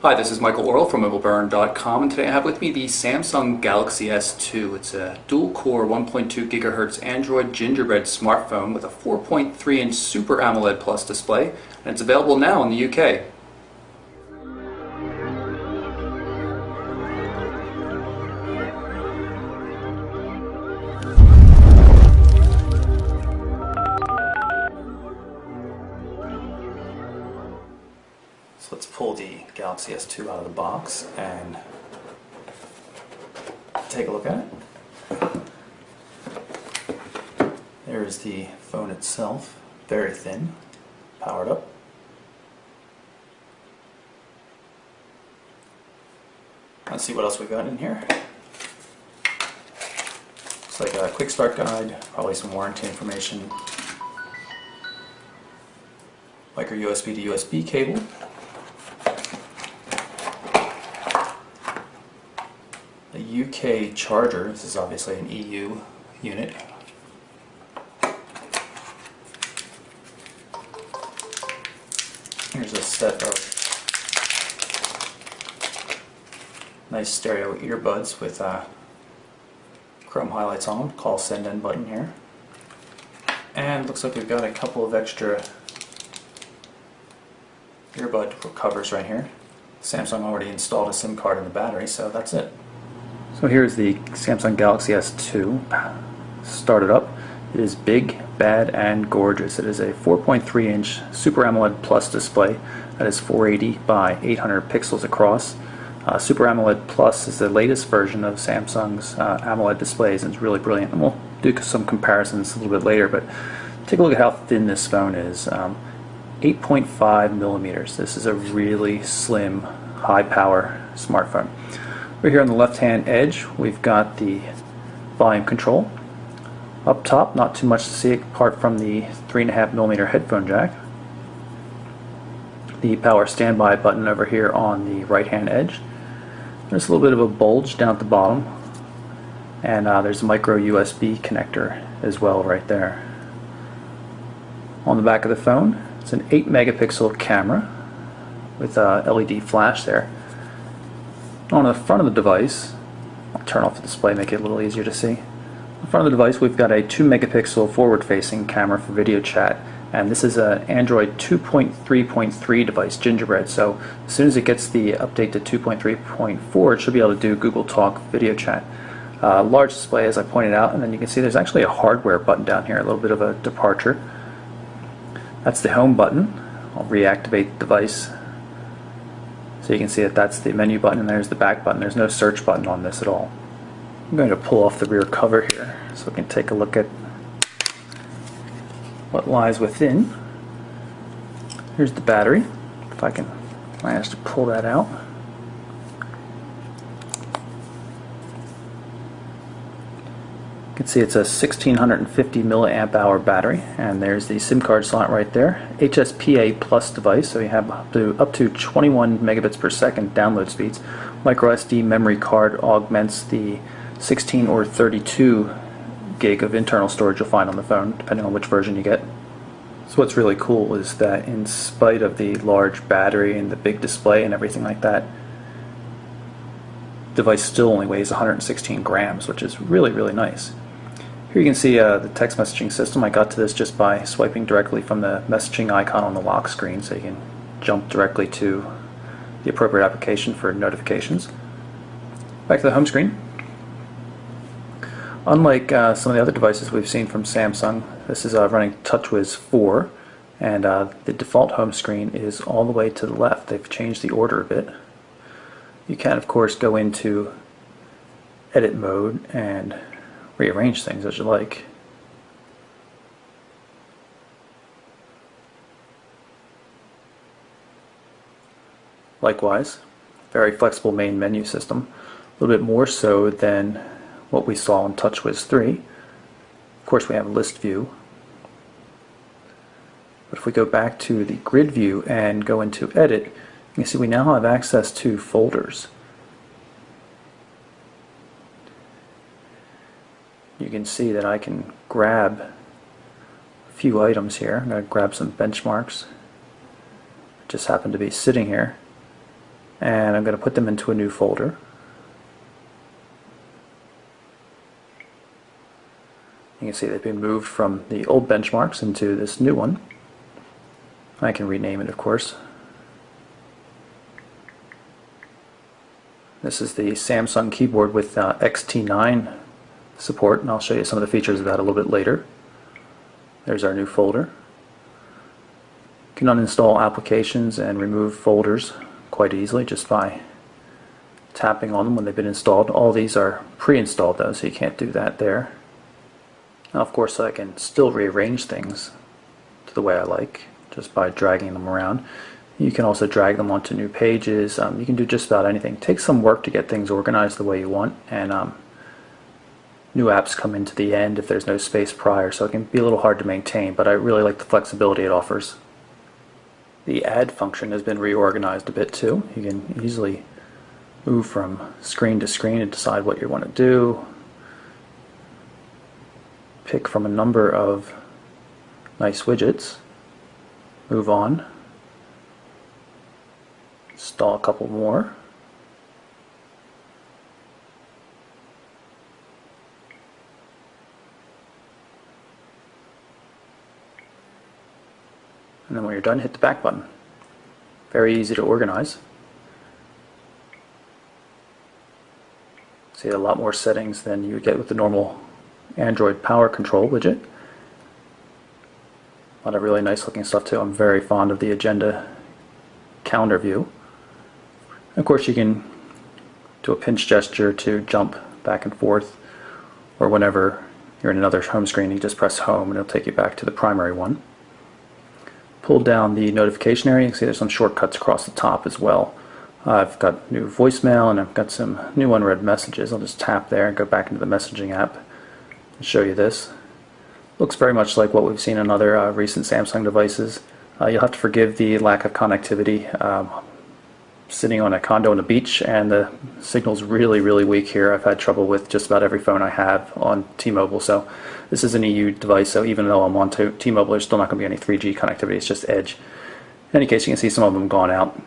Hi, this is Michael Orrell from MobileBurn.com, and today I have with me the Samsung Galaxy S2. It's a dual-core 1.2 GHz Android Gingerbread smartphone with a 4.3-inch Super AMOLED Plus display, and it's available now in the UK. So let's pull the Galaxy S2 out of the box and take a look at it. There's the phone itself, very thin, powered up. Let's see what else we've got in here. Looks like a quick start guide, probably some warranty information, micro USB to USB cable, a UK charger. This is obviously an EU unit. Here's a set of nice stereo earbuds with chrome highlights on them. Call send end button here. And looks like we've got a couple of extra earbud covers right here. Samsung already installed a SIM card in the battery, so that's it. So here's the Samsung Galaxy S2 started up. It is big, bad, and gorgeous. It is a 4.3-inch Super AMOLED Plus display that is 480 by 800 pixels across. Super AMOLED Plus is the latest version of Samsung's AMOLED displays, and it's really brilliant. And we'll do some comparisons a little bit later, but take a look at how thin this phone is. 8.5 millimeters. This is a really slim, high-power smartphone. Right here on the left-hand edge, we've got the volume control. Up top, not too much to see apart from the 3.5mm headphone jack. The power standby button over here on the right-hand edge. There's a little bit of a bulge down at the bottom, and there's a micro USB connector as well right there. On the back of the phone, it's an 8-megapixel camera with a LED flash there. On the front of the device, I'll turn off the display, make it a little easier to see. In front of the device, we've got a 2-megapixel forward-facing camera for video chat, and this is an Android 2.3.3 device, Gingerbread. So as soon as it gets the update to 2.3.4, it should be able to do Google Talk video chat. Large display, as I pointed out, and then you can see there's actually a hardware button down here, a little bit of a departure. That's the home button. I'll reactivate the device. So you can see that that's the menu button, and there's the back button. There's no search button on this at all. I'm going to pull off the rear cover here so we can take a look at what lies within. Here's the battery. If I can manage to pull that out. You can see it's a 1650 milliamp hour battery, and there's the SIM card slot right there. HSPA Plus device, so you have up to 21 megabits per second download speeds. Micro SD memory card augments the 16 or 32 gig of internal storage you'll find on the phone, depending on which version you get. So what's really cool is that in spite of the large battery and the big display and everything like that, the device still only weighs 116 grams, which is really, really nice. Here you can see the text messaging system. I got to this just by swiping directly from the messaging icon on the lock screen, so you can jump directly to the appropriate application for notifications. Back to the home screen. Unlike some of the other devices we've seen from Samsung, this is running TouchWiz 4, and the default home screen is all the way to the left. They've changed the order a bit. You can, of course, go into edit mode and rearrange things as you like. Likewise, very flexible main menu system, a little bit more so than what we saw in TouchWiz 3. Of course, we have a list view. But if we go back to the grid view and go into edit, you can see we now have access to folders. You can see that I can grab a few items here. I'm going to grab some benchmarks that just happen to be sitting here, and I'm going to put them into a new folder. You can see they've been moved from the old benchmarks into this new one. I can rename it, of course. This is the Samsung keyboard with XT9 support, and I'll show you some of the features of that a little bit later. There's our new folder. You can uninstall applications and remove folders quite easily just by tapping on them when they've been installed. All these are pre-installed though, so you can't do that there. Now, of course, I can still rearrange things to the way I like just by dragging them around. You can also drag them onto new pages. You can do just about anything. It takes some work to get things organized the way you want, and new apps come into the end if there's no space prior, so it can be a little hard to maintain, but I really like the flexibility it offers. The add function has been reorganized a bit too. You can easily move from screen to screen and decide what you want to do. Pick from a number of nice widgets, move on, install a couple more, and then when you're done, hit the back button. Very easy to organize. See a lot more settings than you would get with the normal Android Power Control widget. A lot of really nice looking stuff too. I'm very fond of the agenda calendar view. Of course, you can do a pinch gesture to jump back and forth, or whenever you're in another home screen, you just press home and it'll take you back to the primary one. Pull down the notification area. You can see there's some shortcuts across the top as well. I've got new voicemail and I've got some new unread messages. I'll just tap there and go back into the messaging app and show you this. Looks very much like what we've seen on other recent Samsung devices. You'll have to forgive the lack of connectivity. Sitting on a condo on the beach, and the signal's really weak here. I've had trouble with just about every phone I have on T-Mobile, so this is an EU device, so even though I'm on T-Mobile, there's still not going to be any 3G connectivity. It's just Edge. In any case, you can see some of them gone out.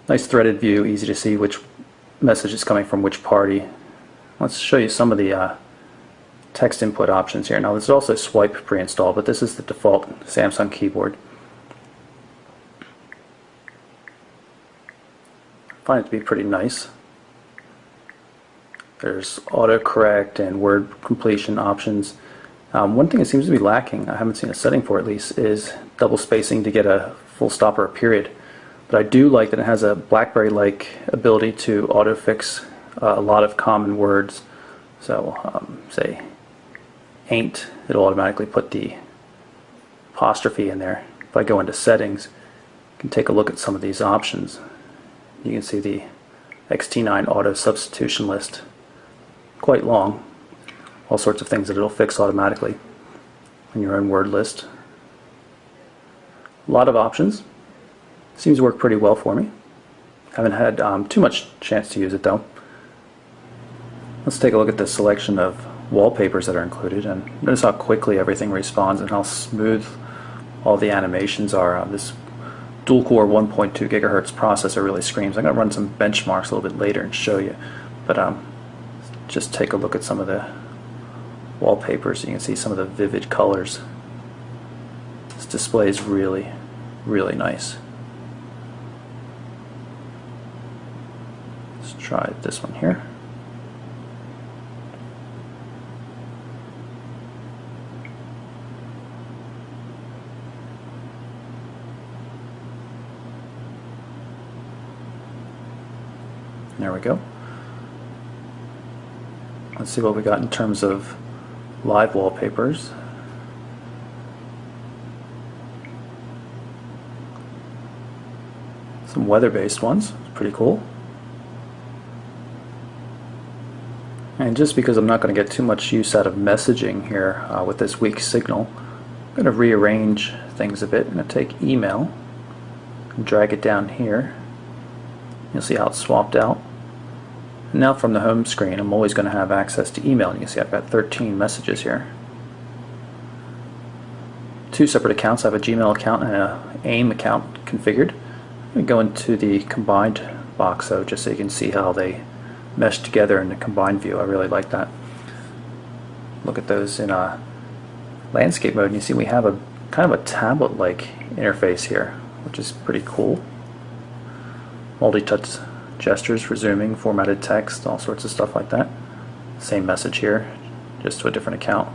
Nice threaded view, easy to see which message is coming from which party. Let's show you some of the text input options here. Now, there's also Swipe pre-installed, but this is the default Samsung keyboard. I find it to be pretty nice. There's autocorrect and word completion options. One thing that seems to be lacking, I haven't seen a setting for at least, is double spacing to get a full stop or a period. But I do like that it has a BlackBerry-like ability to autofix a lot of common words. So, say, ain't, it'll automatically put the apostrophe in there. If I go into settings, you can take a look at some of these options. You can see the XT9 auto substitution list, quite long, all sorts of things that it'll fix automatically in your own word list. A lot of options. Seems to work pretty well for me. Haven't had too much chance to use it though. Let's take a look at the selection of wallpapers that are included, and notice how quickly everything responds and how smooth all the animations are. This dual-core 1.2 gigahertz processor really screams. I'm going to run some benchmarks a little bit later and show you, but just take a look at some of the wallpapers. You can see some of the vivid colors. This display is really nice. Let's try this one here. There we go. Let's see what we got in terms of live wallpapers. Some weather-based ones, pretty cool. And just because I'm not going to get too much use out of messaging here with this weak signal, I'm going to rearrange things a bit. I'm going to take email and drag it down here. You'll see how it's swapped out. And now from the home screen, I'm always going to have access to email. And you can see I've got 13 messages here. Two separate accounts. I have a Gmail account and an AIM account configured. I'm going to go into the combined box though, just so you can see how they mesh together in the combined view. I really like that. Look at those in landscape mode, and you see we have a kind of a tablet-like interface here, which is pretty cool. Multi-touch gestures for zooming, formatted text, all sorts of stuff like that. Same message here, just to a different account.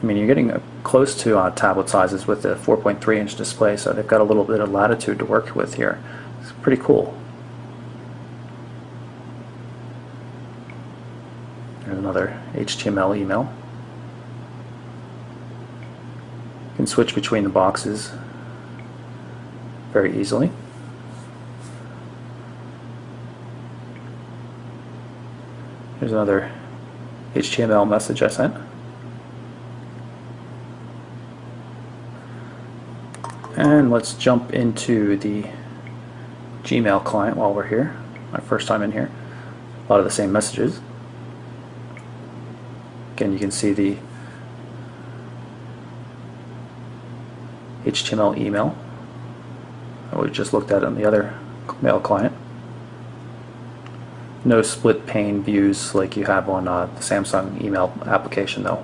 I mean, you're getting close to tablet sizes with the 4.3-inch display, so they've got a little bit of latitude to work with here. It's pretty cool. There's another HTML email. You can switch between the boxes very easily. Here's another HTML message I sent. And let's jump into the Gmail client while we're here. My first time in here. A lot of the same messages. Again, you can see the HTML email that we just looked at on the other mail client. No split pane views like you have on the Samsung email application though.